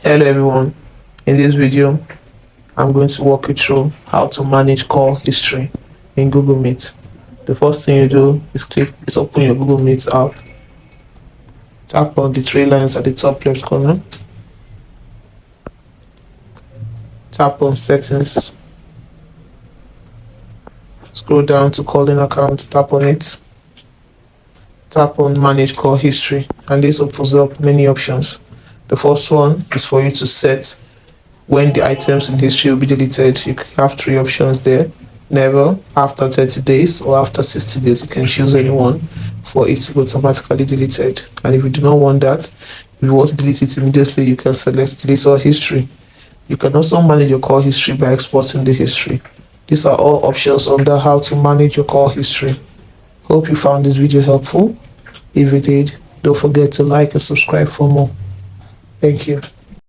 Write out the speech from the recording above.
Hello everyone, in this video I'm going to walk you through how to manage call history in Google Meet. The first thing you do is open your Google Meet app, tap on the three lines at the top left corner, tap on settings, scroll down to calling account, tap on it, tap on manage call history, and this opens up many options. The first one is for you to set when the items in history will be deleted. You have three options there: never, after 30 days, or after 60 days. You can choose any one for it to be automatically deleted. And if you do not want that, if you want to delete it immediately, you can select delete all history. You can also manage your call history by exporting the history. These are all options under how to manage your call history. Hope you found this video helpful. If you did, don't forget to like and subscribe for more. Thank you.